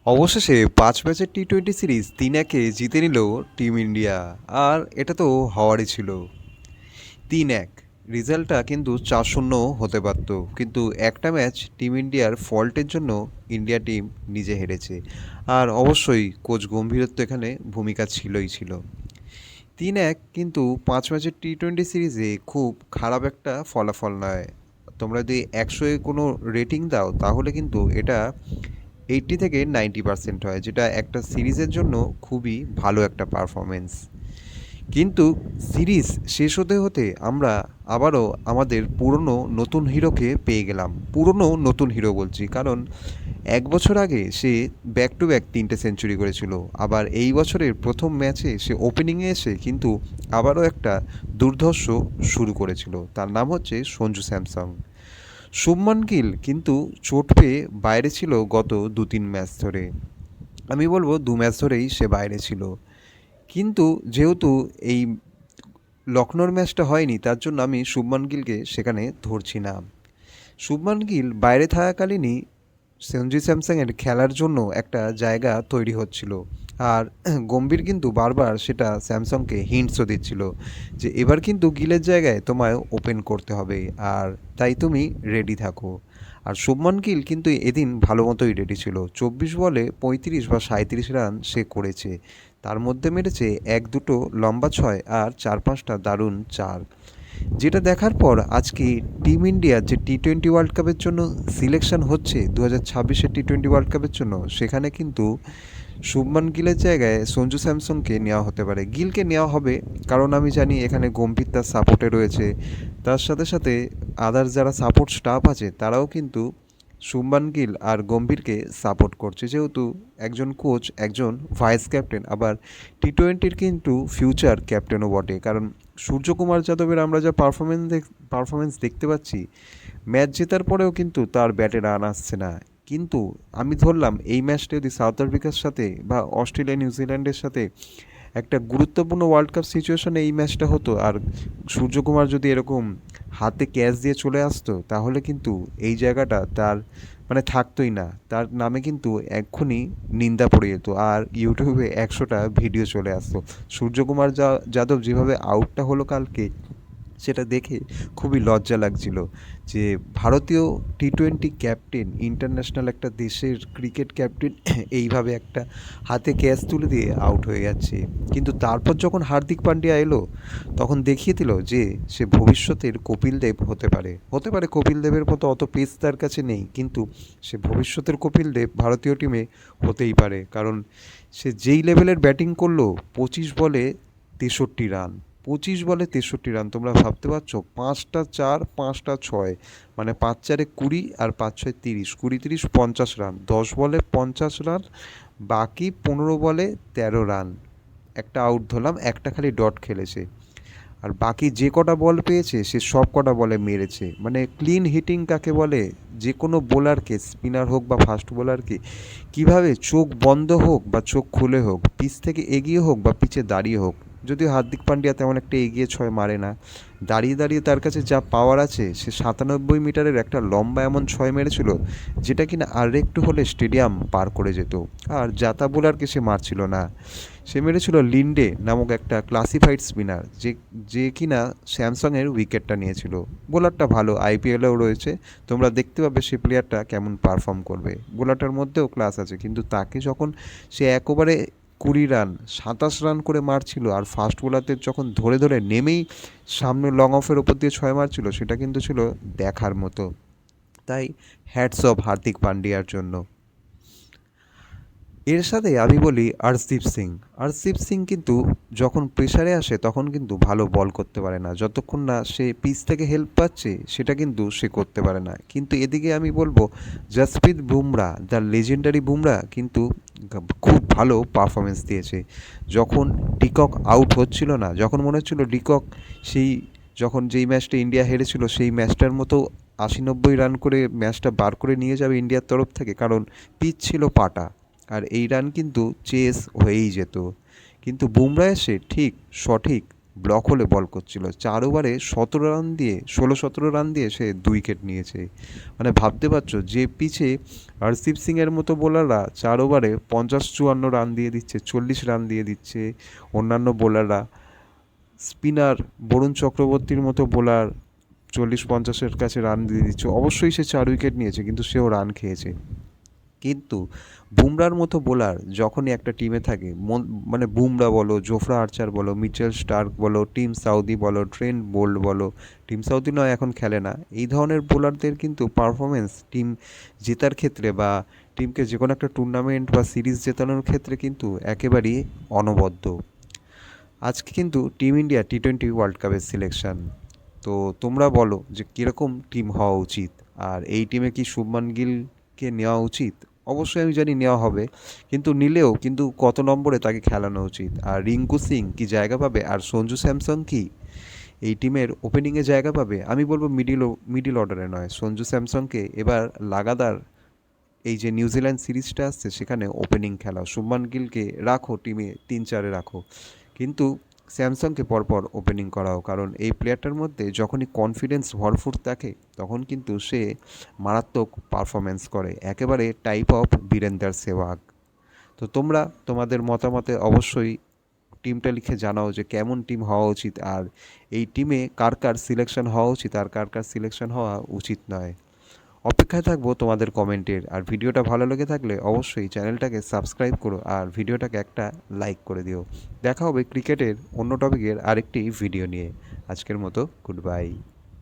অবশেষে ৫ ম্যাচের T twenty series ৩-১-এ জিতে নিল টিম ইন্ডিয়া। আর এটা তো হওয়ারই ছিল। ৩-১ রেজাল্টটা কিন্তু ৪-০ হতে পারত, কিন্তু একটা ম্যাচ টিম ইন্ডিয়ার ফল্টের জন্য ইন্ডিয়া টিম নিজে হেরেছে। আর অবশ্যই কোচ গম্ভীরের তো এখানে ভূমিকা ছিলই ছিল। ৩-১ কিন্তু ৫ ম্যাচের টি-টোয়েন্টি সিরিজে খুব খারাপ একটা ফলাফল নয়। তোমরা যদি ১০০-এ কোনো রেটিং দাও তাহলে কিন্তু এটা 80 থেকে 90% হয়, যেটা একটা সিরিজের জন্য খুবই ভালো একটা পারফরমেন্স। কিন্তু সিরিজ শেষ হতে হতে আমরা আবারও আমাদের পুরনো নতুন হিরোকে পেয়ে গেলাম। পুরনো নতুন হিরো বলছি কারণ 1 বছর আগে সে ব্যাক টু ব্যাক 3টে সেঞ্চুরি করেছিল। আবার এই বছরের প্রথম ম্যাচে সে ওপেনিংয়ে এসে কিন্তু আবারও একটা দুর্ধর্ষ শুরু করেছিল। তার নাম হচ্ছে সঞ্জু স্যামসং। শুভমান গিল কিন্তু চোট পেয়ে বাইরে ছিল গত 2-3 ম্যাচ ধরে। আমি বলবো 2 ম্যাচ ধরেই সে বাইরে ছিল। কিন্তু যেহেতু এই লখনৌর ম্যাচটা হয়নি, তার জন্য আমি শুভমান গিলকে সেখানে ধরছি না। শুভমান গিল বাইরে থাকাকালীনই সঞ্জু স্যামসাংয়ের খেলার জন্য একটা জায়গা তৈরি হচ্ছিল। আর গম্ভীর কিন্তু বারবার সেটা স্যামসংকে হিন্টসও দিচ্ছিল যে এবার কিন্তু গিলের জায়গায় তোমায় ওপেন করতে হবে, আর তাই তুমি রেডি থাকো। আর শুভমান গিল কিন্তু এদিন ভালো মতোই রেডি ছিল। 24 বলে 35 বা 37 রান সে করেছে। তার মধ্যে মেরেছে 1-2 লম্বা ছয় আর 4-5টা দারুণ চার। যেটা দেখার পর আজকে টিম ইন্ডিয়ার যে টি-টোয়েন্টি ওয়ার্ল্ড কাপের জন্য সিলেকশন হচ্ছে 2026-এর টি-টোয়েন্টি ওয়ার্ল্ড কাপের জন্য, সেখানে কিন্তু শুভমান গিলের জায়গায় সঞ্জু স্যামসংকে নেওয়া হতে পারে। গিলকে নেওয়া হবে কারণ আমি জানি এখানে গম্ভীর তার সাপোর্টে রয়েছে। তার সাথে সাথে আদার্স যারা সাপোর্ট স্টাফ আছে তারাও কিন্তু শুভমান গিল আর গম্ভীরকে সাপোর্ট করছে, যেহেতু একজন কোচ, একজন ভাইস ক্যাপ্টেন, আবার টি-টোয়েন্টির কিন্তু ফিউচার ক্যাপ্টেনও বটে। কারণ সূর্যকুমার যাদবের আমরা যা পারফরমেন্স দেখতে পাচ্ছি, ম্যাচ জেতার পরেও কিন্তু তার ব্যাটে রান আসছে না। কিন্তু আমি ধরলাম এই ম্যাচটা যদি সাউথ আফ্রিকার সাথে বা অস্ট্রেলিয়া নিউজিল্যান্ডের সাথে একটা গুরুত্বপূর্ণ ওয়ার্ল্ড কাপ সিচুয়েশনে এই ম্যাচটা হতো, আর সূর্যকুমার যদি এরকম হাতে ক্যাচ দিয়ে চলে আসতো, তাহলে কিন্তু এই জায়গাটা তার মানে থাকতোই না। তার নামে কিন্তু এক্ষুনি নিন্দা পড়ে যেত আর ইউটিউবে 100টা ভিডিও চলে আসতো। সূর্যকুমার যাদব যেভাবে আউটটা হলো কালকে, সেটা দেখে খুবই লজ্জা লাগছিল যে ভারতীয় টি-টোয়েন্টি ক্যাপ্টেন, ইন্টারন্যাশনাল একটা দেশের ক্রিকেট ক্যাপ্টেন এইভাবে একটা হাতে ক্যাচ তুলে দিয়ে আউট হয়ে যাচ্ছে। কিন্তু তারপর যখন হার্দিক পান্ডিয়া এলো, তখন দেখিয়ে দিল যে সে ভবিষ্যতের কপিল দেব হতে পারে কপিল দেবের মতো অত পেস তার কাছে নেই, কিন্তু সে ভবিষ্যতের কপিল দেব ভারতীয় টিমে হতেই পারে। কারণ সে যেই লেভেলের ব্যাটিং করলো, 25 বলে 63 রান, 25 বলে 63 রান, তোমরা ভাবতে পারছো? 5টা 4, 5টা 6, মানে 5-4-20 আর 5-6-30, 20-30-50 রান, 10 বলে 50 রান, বাকি 15 বলে 13 রান। একটা আউট ধরলাম, একটা খালি ডট খেলেছে। আর বাকি যে কটা বল পেয়েছে সে সব কটা বলে মেরেছে। মানে ক্লিন হিটিং কাকে বলে, যে কোনো বোলারকে, স্পিনার হোক বা ফাস্ট বোলারকে, কিভাবে চোখ বন্ধ হোক বা চোখ খুলে হোক, পিচ থেকে এগিয়ে হোক বা পিচে দাঁড়িয়ে হোক, যদিও হার্দিক পান্ডিয়া তেমন একটা এগিয়ে ছয় মারে না, দাঁড়িয়ে দাঁড়িয়ে তার কাছে যা পাওয়ার আছে, সে 97 মিটারের একটা লম্বা এমন ছয় মেরেছিল যেটা কিনা আর একটু হলে স্টেডিয়াম পার করে যেত। আর জাতা বোলারকে সে মারছিল না, সে মেরেছিল লিন্ডে নামক একটা ক্লাসিফাইড স্পিনার, যে যে কিনা স্যামসংয়ের উইকেটটা নিয়েছিল। বোলারটা ভালো, আইপিএলেও রয়েছে, তোমরা দেখতে পাবে সে প্লেয়ারটা কেমন পারফর্ম করবে। বোলারটার মধ্যেও ক্লাস আছে, কিন্তু তাকে যখন সে একবারে 20 রান, 27 রান করে মারছিল, আর ফাস্ট বোলারদের যখন ধরে ধরে নেমেই সামনে লং অফের ওপর দিয়ে ছয় মারছিল, সেটা কিন্তু ছিল দেখার মতো। তাই হ্যাটস অফ হার্দিক পান্ডিয়ার জন্য। এর সাথে আমি বলি আরশদীপ সিং কিন্তু যখন প্রেসারে আসে তখন কিন্তু ভালো বল করতে পারে না, যতক্ষণ না সে পিচ থেকে হেল্প পাচ্ছে সেটা কিন্তু সে করতে পারে না। কিন্তু এদিকে আমি বলবো জসপ্রীত বুমরা, দ্য লেজেন্ডারি বুমরা কিন্তু খুব ভালো পারফরমেন্স দিয়েছে। যখন ডিকক আউট হচ্ছিল না, যখন মনে হচ্ছিল ডিকক সেই, যখন যেই ম্যাচটা ইন্ডিয়া হেরেছিল সেই ম্যাচটার মতো 80-90 রান করে ম্যাচটা বার করে নিয়ে যাবে ইন্ডিয়ার তরফ থেকে, কারণ পিচ ছিল পাটা, আর এই রান কিন্তু চেস হয়েই যেত। কিন্তু বুমরা এসে ঠিক সঠিক ব্লক হলে বল করছিল। 4 ওভারে 16-17 রান দিয়ে সে 2 উইকেট নিয়েছে। মানে ভাবতে পারছো যে পিচে হরদীপ সিংয়ের মতো বোলাররা 4 ওভারে 50-54 রান দিয়ে দিচ্ছে, 40 রান দিয়ে দিচ্ছে। অন্যান্য বোলাররা, স্পিনার বরুণ চক্রবর্তীর মতো বোলার 40-50-এর কাছে রান দিয়ে দিচ্ছে। অবশ্যই সে 4 উইকেট নিয়েছে, কিন্তু সেও রান খেয়েছে। কিন্তু বুমরার মতো বোলার যখনই একটা টিমে থাকে, মানে বুমরা বলো, জোফরা আর্চার বলো, মিচেল স্টার্ক বলো, টিম সাউদি বলো, ট্রেন্ট বোল্ট বলো, টিম সাউদি নয় এখন খেলে না, এই ধরনের বোলারদের কিন্তু পারফরমেন্স টিম জেতার ক্ষেত্রে বা টিমকে যে কোনো একটা টুর্নামেন্ট বা সিরিজ জেতানোর ক্ষেত্রে কিন্তু একেবারেই অনবদ্য। আজকে কিন্তু টিম ইন্ডিয়া টি-20 ওয়ার্ল্ড কাপের সিলেকশন। তো তোমরা বলো যে কীরকম টিম হওয়া উচিত, আর এই টিমে কি শুভমান গিলকে নেওয়া উচিত? অবশ্যই আমি জানি নেওয়া হবে, কিন্তু নিলেও কিন্তু কত নম্বরে তাকে খেলানো উচিত? আর রিঙ্কু সিং কি জায়গা পাবে? আর সঞ্জু স্যামসন কি এই টিমের ওপেনিংয়ে জায়গা পাবে? আমি বলবো মিডিল অর্ডারে নয়, সঞ্জু স্যামসনকে এবার লাগাতার এই যে নিউজিল্যান্ড সিরিজটা আসছে সেখানে ওপেনিং খেলাও। শুভমান গিলকে রাখো টিমে 3-4-এ রাখো, কিন্তু স্যামসংকে পরপর ওপেনিং করাও, কারণ এই প্লেয়ারটার মধ্যে যখনই কনফিডেন্স ভরপুর থাকে তখন কিন্তু সে মারাত্মক পারফরমেন্স করে, একেবারে টাইপ অফ বীরেন্দার সেহবাগ। তো তোমরা তোমাদের মতামতে অবশ্যই টিমটা লিখে জানাও যে কেমন টিম হওয়া উচিত, আর এই টিমে কার কার সিলেকশন হওয়া উচিত আর কার কার সিলেকশন হওয়া উচিত নয়। অপেক্ষায় থাকবো তোমাদের কমেন্টের। আর ভিডিওটা ভালো লেগে থাকলে অবশ্যই চ্যানেলটাকে সাবস্ক্রাইব করো আর ভিডিওটাকে একটা লাইক করে দিও। দেখা হবে ক্রিকেটের অন্য টপিকের আরেকটি ভিডিও নিয়ে। আজকের মতো গুড বাই।